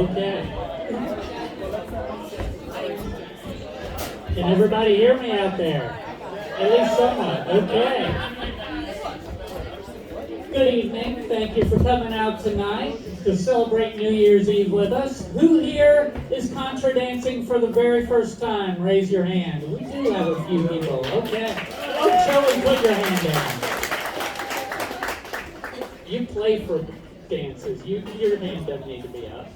Okay. Can everybody hear me out there? At least somewhat. Okay. Good evening. Thank you for coming out tonight to celebrate New Year's Eve with us. Who here is Contra dancing for the very first time? Raise your hand. We do have a few people. Okay. Oh, Joey, put your hand down. You play for dances. Your hand doesn't need to be up.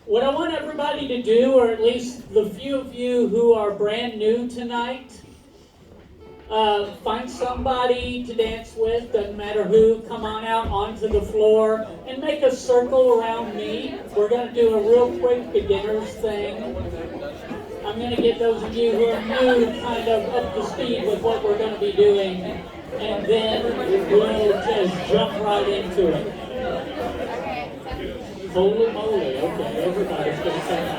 What I want everybody to do, or at least the few of you who are brand new tonight, find somebody to dance with, doesn't matter who, come on out onto the floor and make a circle around me. We're going to do a real quick beginner's thing. I'm going to get those of you who are new kind of up to speed with what we're going to be doing, and then we'll just jump right into it. Holy moly, okay, everybody's going to say that.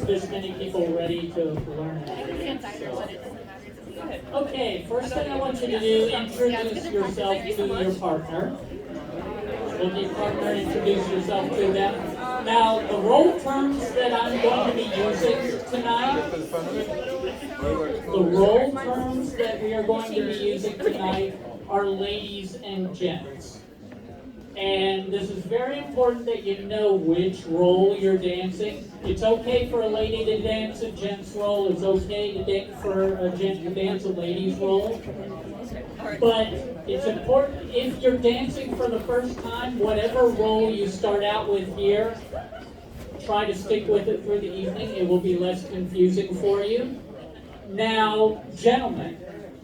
This many people ready to learn it. So. Okay, first thing I want you to do, introduce yourself to your partner. Will your partner introduce yourself to them? Now, the role terms that I'm going to be using tonight, are ladies and gents. And this is very important that you know which role you're dancing. It's okay for a lady to dance a gent's role. It's okay for a gent to dance a lady's role. But it's important, if you're dancing for the first time, whatever role you start out with here, try to stick with it through the evening. It will be less confusing for you. Now, gentlemen,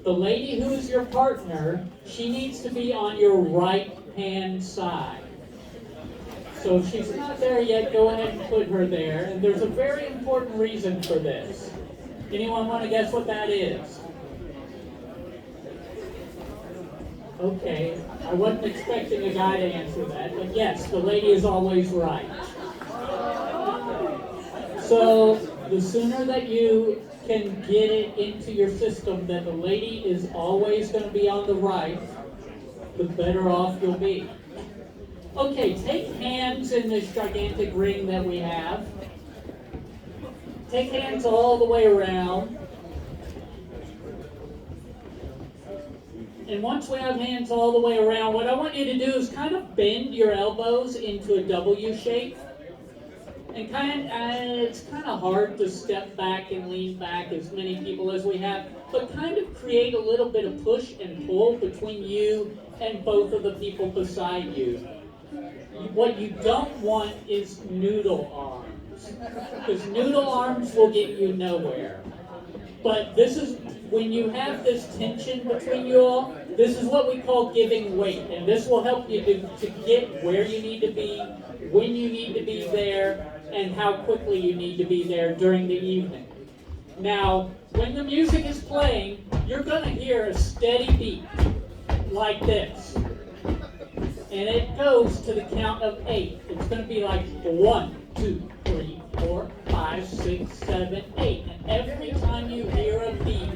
the lady who is your partner, she needs to be on your right hand side. So if she's not there yet, go ahead and put her there. And there's a very important reason for this. Anyone want to guess what that is? Okay, I wasn't expecting a guy to answer that, but yes, the lady is always right. So the sooner that you can get it into your system that the lady is always going to be on the right, the better off you'll be. Okay, take hands in this gigantic ring that we have. Take hands all the way around. And once we have hands all the way around, what I want you to do is kind of bend your elbows into a W shape. And it's kind of hard to step back and lean back as many people as we have, but kind of create a little bit of push and pull between you and both of the people beside you. What you don't want is noodle arms, because noodle arms will get you nowhere. But this is, when you have this tension between you all, this is what we call giving weight, and this will help you to get where you need to be, when you need to be there, and how quickly you need to be there during the evening. Now, when the music is playing, you're going to hear a steady beat, like this. And it goes to the count of 8. It's going to be like 1, 2, 3, 4, 5, 6, 7, 8. And every time you hear a beat,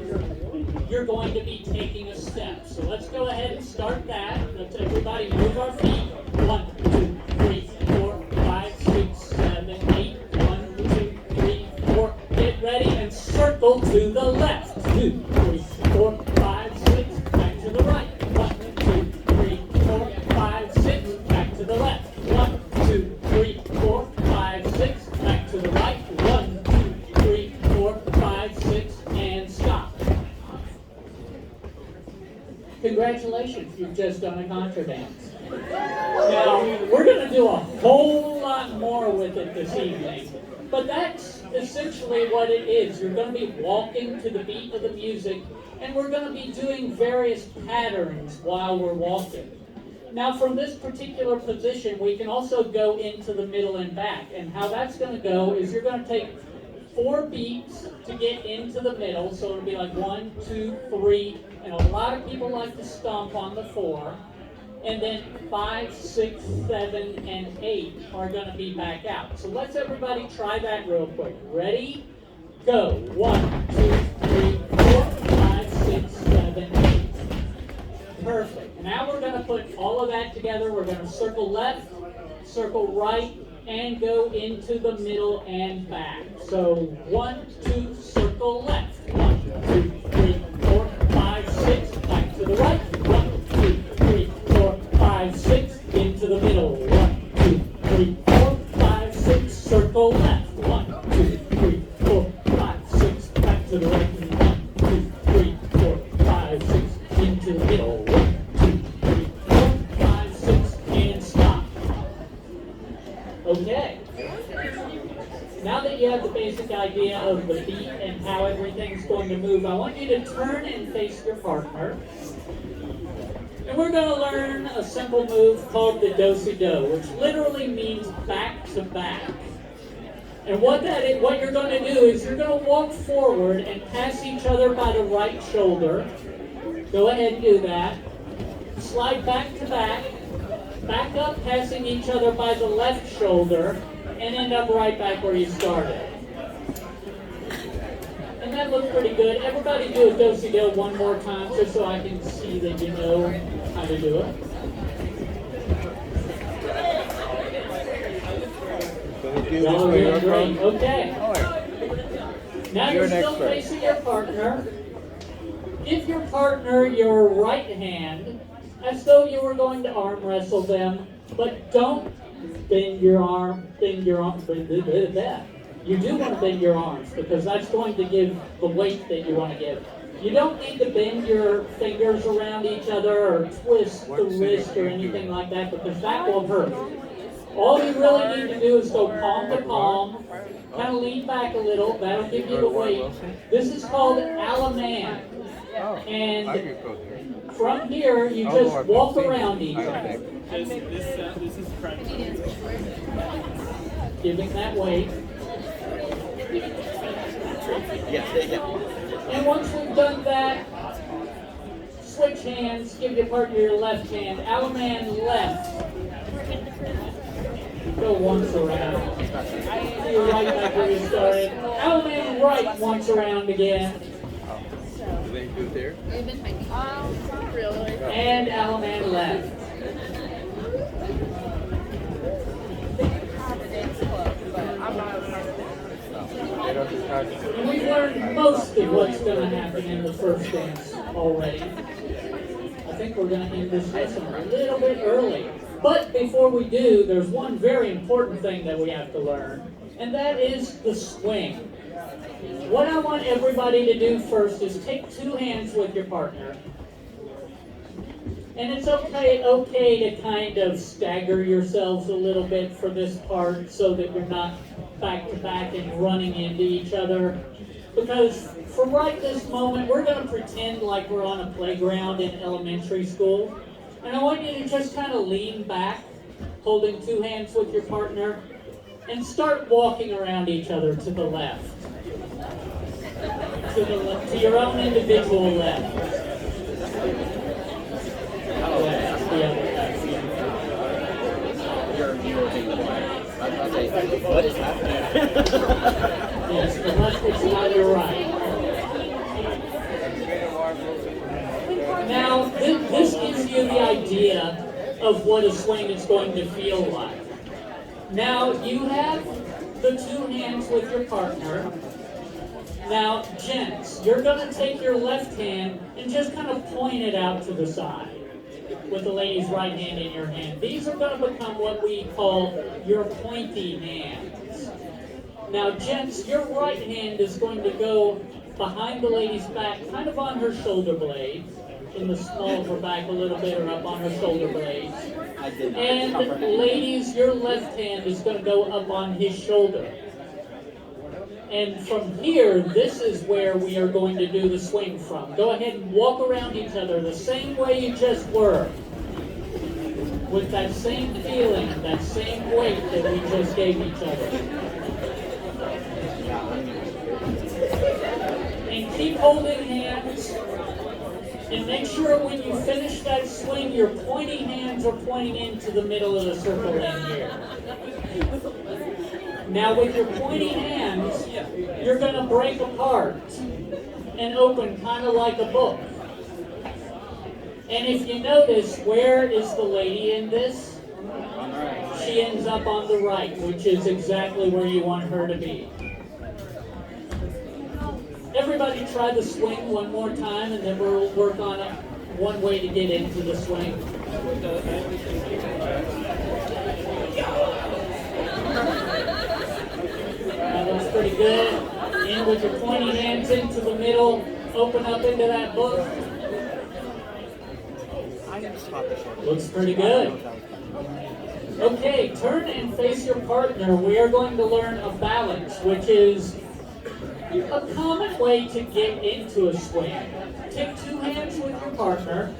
you're going to be taking a step. So let's go ahead and start that. Let's everybody move our feet. 1, 2, 3, 4, 5, 6, 7, 8. 1, 2, 3, 4. Get ready and circle to the left. 2, 3, 4, 5, 6. Back to the right. 1, 2, 3, 4, 5, 6. Back to the left. 1, 2, 3, 4, 5, 6. Back to the right. 1, 2, 3, 4, 5, 6. And stop. Congratulations, you've just done a Contra dance. Now, we're going to do a whole lot more with it this evening, but that's essentially what it is. You're going to be walking to the beat of the music, and we're going to be doing various patterns while we're walking. Now from this particular position, we can also go into the middle and back. And how that's going to go is you're going to take 4 beats to get into the middle. So it'll be like 1, 2, 3, and a lot of people like to stomp on the 4. And then 5, 6, 7, and 8 are going to be back out. So let's everybody try that real quick. Ready? Go. 1, 2, 3, 4, 5, 6, 7, 8. Perfect. Now we're going to put all of that together. We're going to circle left, circle right, and go into the middle and back. So 1, 2, circle left. 1, 2, 3, 4, 5, 6. Back to the right. 1, 2, 3, 4, 5, 6. Into the middle. 1, 2, 3, 4, 5, 6. Circle left. 1, 2, 3, 4, 5, 6. Back to the right. 1, 2, 3, 4, 5, 6. Into the middle. 1, 2, 3, 4, 5, 6. And stop. Okay. Now that you have the basic idea of the beat and how everything's going to move, I want you to turn and face your partner. And we're going to learn a simple move called the do-si-do, which literally means back to back. And what you're going to do is you're going to walk forward and pass each other by the right shoulder. Go ahead and do that. Slide back to back. Back up, passing each other by the left shoulder, and end up right back where you started. And that looked pretty good. Everybody do a do-si-do one more time, just so I can see that you know how to do it. Y'all are doing great. Okay. Now you're still facing your partner. Give your partner your right hand as though you were going to arm wrestle them, but don't bend your arm, bend that. You do want to bend your arms because that's going to give the weight that you want to give. You don't need to bend your fingers around each other or twist the wrist or anything like that because that will hurt. All you really need to do is go palm to palm, kind of lean back a little, that'll give you the weight. This is called Alaman. And from here, you just walk around each other. This is practice. Giving that weight. And once we've done that, switch hands, give your partner your left hand. Alaman left. Go once around. You're right back where you started. Alaman right once around again. Do they do it there? Not really. And Alaman left. And we've learned most of what's going to happen in the first dance already. I think we're going to end this lesson a little bit early. But before we do, there's one very important thing that we have to learn, and that is the swing. What I want everybody to do first is take 2 hands with your partner. And it's okay to kind of stagger yourselves a little bit for this part so that you're not back to back and running into each other. Because for right this moment, we're going to pretend like we're on a playground in elementary school. And I want you to just kind of lean back, holding 2 hands with your partner, and start walking around each other to the left. To your own individual left. The other left. What is happening? Yes, the left is not your right. Now, this gives you the idea of what a swing is going to feel like. Now, you have the 2 hands with your partner. Now, gents, you're going to take your left hand and just kind of point it out to the side with the lady's right hand in your hand. These are going to become what we call your pointy hands. Now, gents, your right hand is going to go behind the lady's back, kind of on her shoulder blades, in the small of her back a little bit, or up on her shoulder blades. And ladies, your left hand is going to go up on his shoulder. And from here, this is where we are going to do the swing from. Go ahead and walk around each other the same way you just were. with that same feeling, that same weight that we just gave each other. And keep holding hands. And make sure when you finish that swing, your pointy hands are pointing into the middle of the circle in here. Now with your pointy hands, you're going to break apart and open kind of like a book. And if you notice, where is the lady in this? She ends up on the right, which is exactly where you want her to be. Everybody try the swing one more time, and then we'll work on one way to get into the swing. That looks pretty good. In with your pointy hands into the middle. Open up into that book. Looks pretty good. Okay, turn and face your partner. We are going to learn a balance, which is a common way to get into a swing. Take two hands with your partner,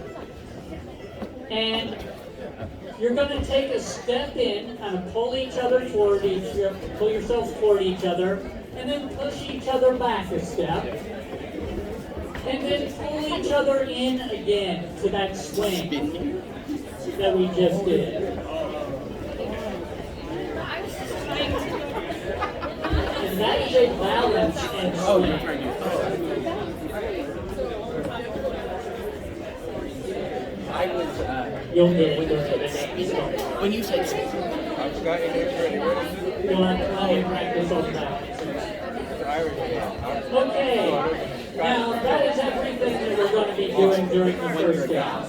and you're going to take a step in, kind of pull each other toward pull yourselves toward each other, and then push each other back a step, and then pull each other in again to that swing that we just did. And that is a balance and swing. You'll get it When you said you'll have to practice on balance. Okay, now that is everything that we're going to be doing during the first class.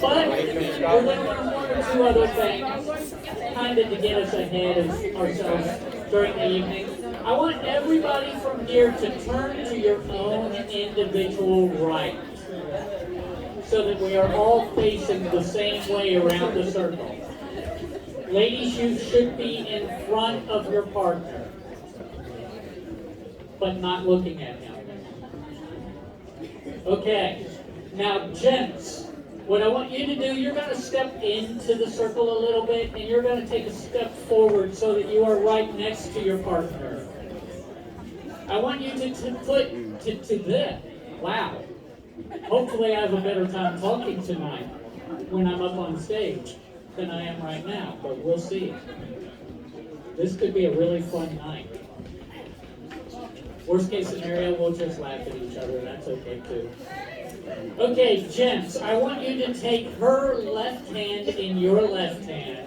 But we're going to learn one or two other things, kind of to get us ahead of ourselves during the evening. I want everybody from here to turn to your own individual right, so that we are all facing the same way around the circle. Ladies, you should be in front of your partner, but not looking at him. Okay, now gents, what I want you to do, you're going to step into the circle a little bit, and you're going to take a step forward so that you are right next to your partner. I want you to put to this. Wow. Hopefully I have a better time talking tonight when I'm up on stage than I am right now, but we'll see. This could be a really fun night. Worst case scenario, we'll just laugh at each other. That's okay too. Okay, gents, I want you to take her left hand in your left hand.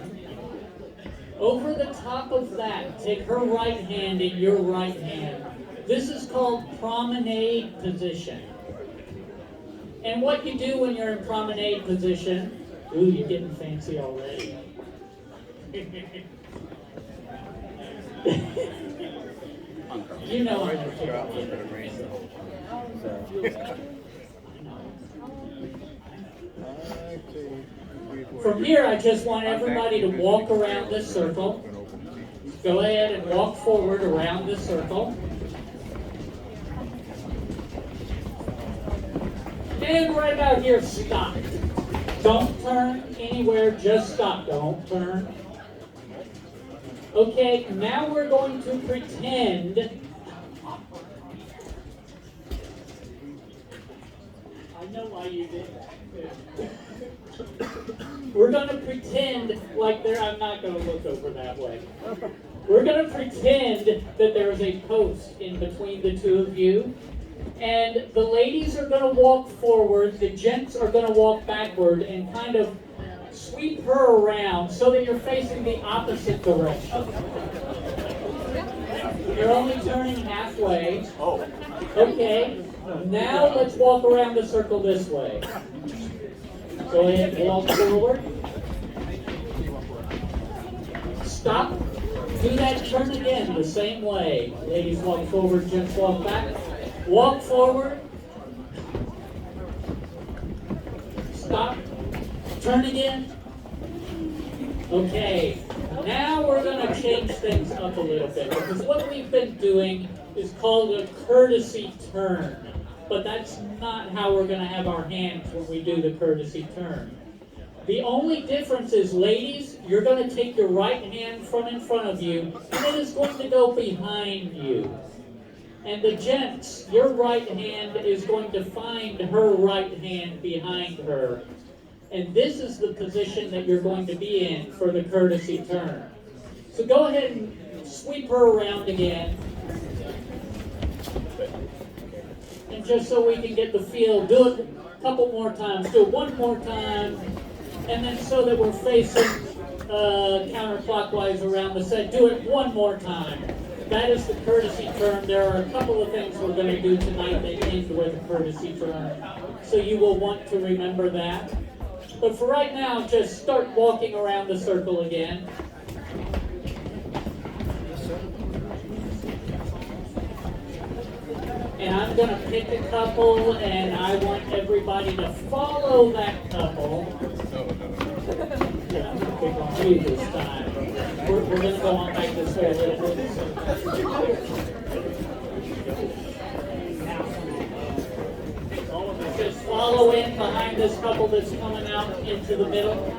Over the top of that, take her right hand in your right hand. This is called promenade position. And what you do when you're in promenade position, ooh, you're getting fancy already. You know I'm going From here, I just want everybody to walk around this circle. Go ahead and walk forward around this circle. And right about here, stop. Don't turn anywhere, just stop. Don't turn. Okay, now we're going to pretend. I know why you did that. We're going to pretend like I'm not going to look over that way. We're going to pretend that there is a post in between the two of you. And the ladies are going to walk forward, the gents are going to walk backward and kind of sweep her around so that you're facing the opposite direction. You're only turning halfway. Okay, now let's walk around the circle this way. Go ahead and walk forward. Stop. Do that turn again the same way. Ladies walk forward, gents walk back. Walk forward. Stop. Turn again. Okay. Now we're going to change things up a little bit, because what we've been doing is called a courtesy turn. But that's not how we're going to have our hands when we do the courtesy turn. The only difference is, ladies, you're going to take your right hand from in front of you, and it is going to go behind you. And the gents, your right hand is going to find her right hand behind her. And this is the position that you're going to be in for the courtesy turn. So go ahead and sweep her around again. And just so we can get the feel, do it a couple more times. Do it one more time. And then so that we're facing counterclockwise around the set, do it one more time. That is the courtesy turn. There are a couple of things we're going to do tonight that end with a courtesy turn. So you will want to remember that. But for right now, just start walking around the circle again. And I'm going to pick a couple, and I want everybody to follow that couple. Yeah, I'm going to pick on you this time. We're going to go on back this way a little bit. Just follow in behind this couple that's coming out into the middle.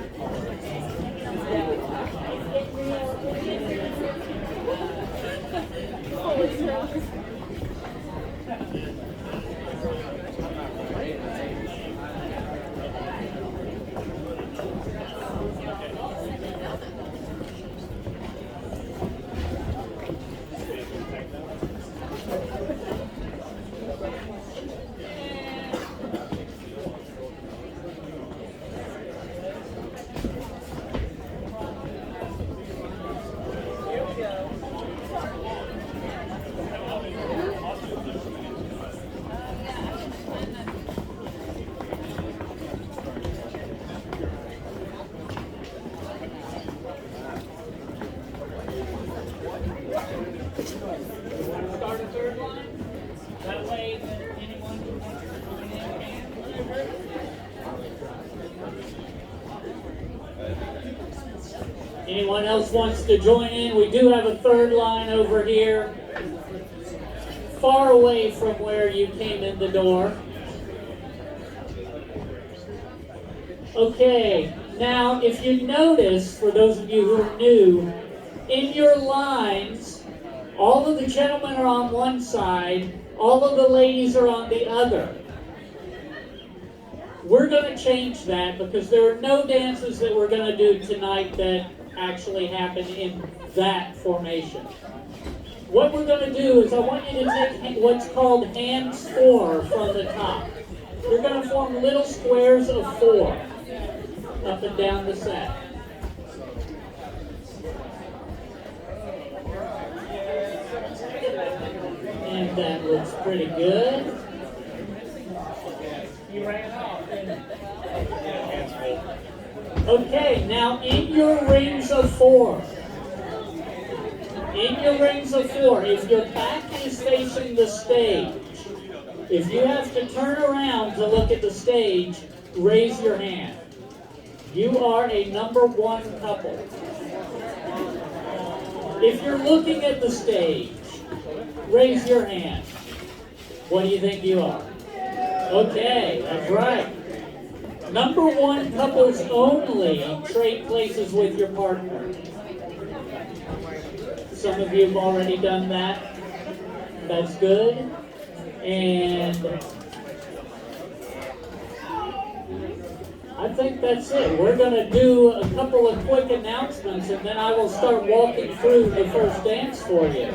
Start a third line. That way, anyone who wants to join in can. Anyone else wants to join in? We do have a third line over here, far away from where you came in the door. Okay, now if you notice, for those of you who are new, in your lines, all of the gentlemen are on one side, all of the ladies are on the other. We're going to change that because there are no dances that we're going to do tonight that actually happen in that formation. What we're going to do is I want you to take what's called hands 4 from the top. You're going to form little squares of 4 up and down the set. And that looks pretty good. You ran off, didn't it? Okay, now in your rings of 4. In your rings of 4, if your back is facing the stage, if you have to turn around to look at the stage, raise your hand. You are a number 1 couple. If you're looking at the stage, raise your hand. What do you think you are? Okay, that's right. Number 1 couples only trade places with your partner. Some of you have already done that. That's good. And I think that's it. We're going to do a couple of quick announcements, and then I will start walking through the first dance for you.